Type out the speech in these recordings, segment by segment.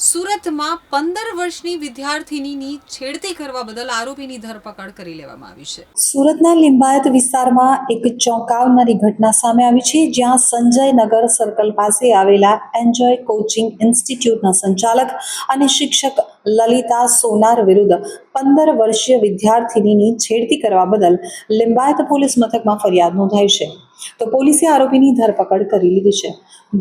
સુરતમાં 15 વર્ષની વિદ્યાર્થિનીની છેડતી કરવા બદલ આરોપીની ધરપકડ કરી લેવામાં આવી છે. સુરતના લિંબાયત વિસ્તારમાં એક ચોંકાવનારી ઘટના સામે આવી છે, જ્યાં સંજયનગર સર્કલ પાસે આવેલા એન્જોય કોચિંગ ઇન્સ્ટિટ્યૂટના સંચાલક અને શિક્ષક લલિતા સોનાર વિરુદ્ધ 15 વર્ષીય વિદ્યાર્થિનીની છેડતી કરવા બદલ લિંબાયત પોલીસ મથકમાં ફરિયાદ નોંધાઈ છે. તો પોલીસે આરોપીની ધરપકડ કરી લીધી છે.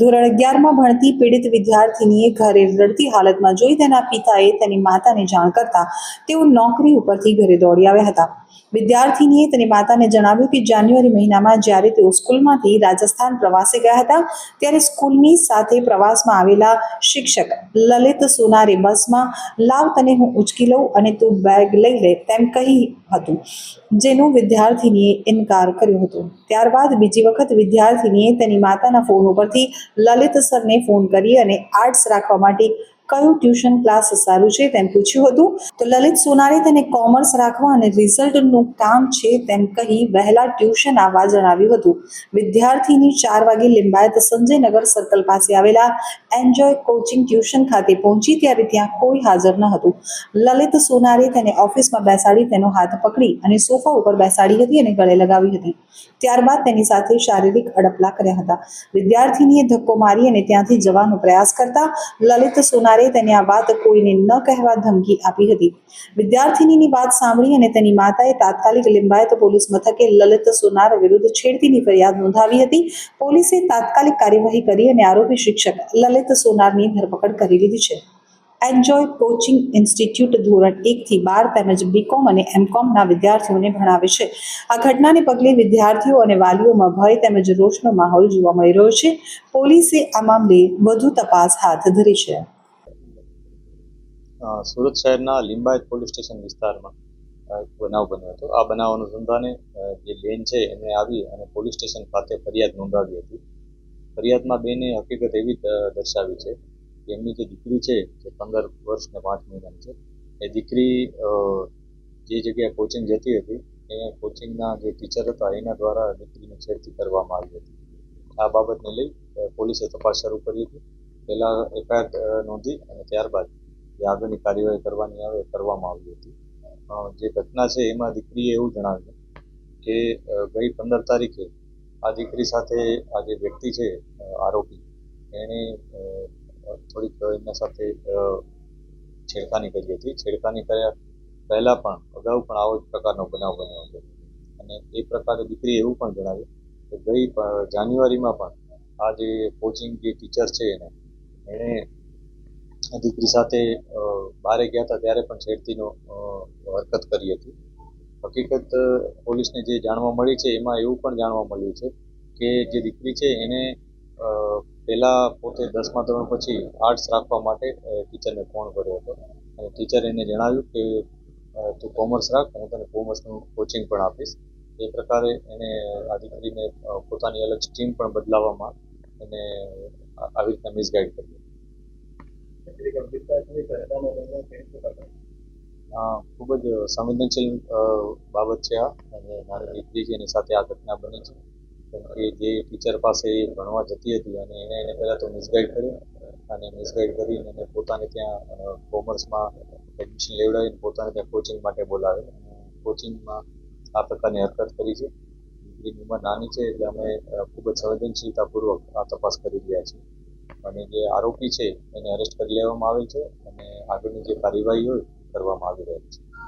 ધોરણ 11માં ભણતી પીડિત વિદ્યાર્થિનીએ ઘરે રડતી હાલતમાં જોઈ તેના પિતાએ તેની માતાને જાણ કરતા તેઓ નોકરી ઉપરથી ઘરે દોડી આવ્યા હતા. વિદ્યાર્થિનીએ તેની માતાને જણાવ્યું કે જાન્યુઆરી મહિનામાં જ્યારે તેઓ સ્કૂલમાંથી રાજસ્થાન પ્રવાસે ગયા હતા, ત્યારે સ્કૂલની સાથે પ્રવાસમાં આવેલા શિક્ષક લલિત સોનારે બસમાં લાવ તને હું ઉચકી લઉં અને તું બેગ લઈ લે તેમ કહી હતું, જેનો વિદ્યાર્થિનીએ ઇનકાર કર્યો હતો. ત્યારબાદ બીજી વખત વિદ્યાર્થિનીએ તેની માતાના ફોન ઉપરથી લલિત સરને ફોન કરી અને આર્ટ્સ રાખવા માટે કયું ટ્યુશન ક્લાસ સારું છે તેમ પૂછ્યું હતું. તો લલિત સોનારે તેને કોમર્સ રાખવા અને રિઝલ્ટનું કામ છે તેમ કહી વહેલા ટ્યુશન આવવા જણાવ્યું હતું. વિદ્યાર્થીની 4 વાગે લિંબાયત સંજયનગર સર્કલ પાસે આવેલા એન્જોય કોચિંગ ટ્યુશન ખાતે પહોંચી ત્યારે ત્યાં કોઈ હાજર ન હતું. લલિત સોનારે તેને ઓફિસમાં બેસાડી તેનો હાથ પકડી અને સોફા ઉપર બેસાડી હતી અને ગળે લગાવી હતી. ત્યારબાદ તેની સાથે શારીરિક અડપલા કર્યા હતા. વિદ્યાર્થીનીએ ધક્કો મારી અને ત્યાંથી જવાનો પ્રયાસ કરતા લલિત સોનારે તેને આ વાત કોઈને ન કહેવા ધમકી આપી હતી. વિદ્યાર્થીનીની વાત સાંભળી અને તેની માતાએ તાત્કાલિક લિંબાયત પોલીસ મથકે લલિત સોનાર વિરુદ્ધ છેડતીની ફરિયાદ નોંધાવી હતી. પોલીસે તાત્કાલિક કાર્યવાહી કરી અને આરોપી શિક્ષક લલિત સોનારની ધરપકડ કરી લીધી છે. એન્જોય કોચિંગ ઇન્સ્ટિટ્યૂટ ધોરણ 1 થી 12 તેમજ બીકોમ અને એમકોમના વિદ્યાર્થીઓને ભણાવે છે. આ ઘટનાને પગલે વિદ્યાર્થીઓ અને વાલીઓમાં ભય તેમજ રોષનો માહોલ જોવા મળી રહ્યો છે. પોલીસે આ મામલે વધુ તપાસ હાથ ધરી છે. સુરત શહેરના લિંબાયત પોલીસ સ્ટેશન વિસ્તારમાં એક બનાવ બન્યો હતો. આ બનાવ અનુસંધાને જે બેન છે એમણે આવી અને પોલીસ સ્ટેશન ખાતે ફરિયાદ નોંધાવી હતી. ફરિયાદમાં બેને હકીકત એવી દર્શાવી છે કે એમની જે દીકરી છે જે 15 વર્ષ ને 5 મહિનાની છે, એ દીકરી જે જગ્યાએ કોચિંગ જતી હતી એ કોચિંગના જે ટીચર હતા એના દ્વારા દીકરીને છેડતી કરવામાં આવી હતી. આ બાબતને લઈ પોલીસે તપાસ શરૂ કરી હતી. પહેલાં એફઆઈઆર નોંધી અને ત્યારબાદ જે આગળની કાર્યવાહી કરવાની આવે કરવામાં આવી હતી. જે ઘટના છે એમાં દીકરીએ એવું જણાવ્યું કે ગઈ 15 તારીખે આ દીકરી સાથે આ જે વ્યક્તિ છે આરોપી, એણે થોડીક એમના સાથે છેડખાની કરી હતી. છેડખાની કર્યા પહેલાં પણ અગાઉ પણ આવો જ પ્રકારનો બનાવ બન્યો હતો. અને એ પ્રકારે દીકરીએ એવું પણ જણાવ્યું કે ગઈ જાન્યુઆરીમાં પણ આ જે કોચિંગ જે ટીચર છે એણે દીકરી સાથે બહારે ગયા હતા ત્યારે પણ છેડતીનો હરકત કરી હતી. હકીકત પોલીસને જે જાણવા મળી છે એમાં એવું પણ જાણવા મળ્યું છે કે જે દીકરી છે એને પહેલાં પોતે 10મા ધોરણ પછી આર્ટ્સ રાખવા માટે ટીચરને ફોન કર્યો હતો અને ટીચરે એને જણાવ્યું કે તું કોમર્સ રાખ, હું તને કોમર્સનું કોચિંગ પણ આપીશ. એ પ્રકારે એને આ દીકરીને પોતાની અલગ સ્ટ્રીમ પણ બદલાવવામાં એને આવી રીતના મિસગાઈડ કરી. ખૂબ જ સંવેદનશીલ બાબત છે આ, અને મારી દીકરી છે એની સાથે આ ઘટના બની છે. કેમ કે જે ટીચર પાસે ભણવા જતી હતી અને એને પહેલાં તો મિસગાઈડ કર્યું અને મિસગાઈડ કરીને એને પોતાને ત્યાં કોમર્સમાં એડમિશન લેવડાવીને પોતાને ત્યાં કોચિંગ માટે બોલાવે અને કોચિંગમાં આ પ્રકારની હરકત કરી છે. દીકરીની ઉંમર નાની છે એટલે અમે ખૂબ જ સંવેદનશીલતાપૂર્વક આ તપાસ કરી રહ્યા છીએ અને જે આરોપી છે એને અરેસ્ટ કરી લેવામાં આવેલ છે અને આગળની જે કાર્યવાહી હોય કરવામાં આવી રહી છે.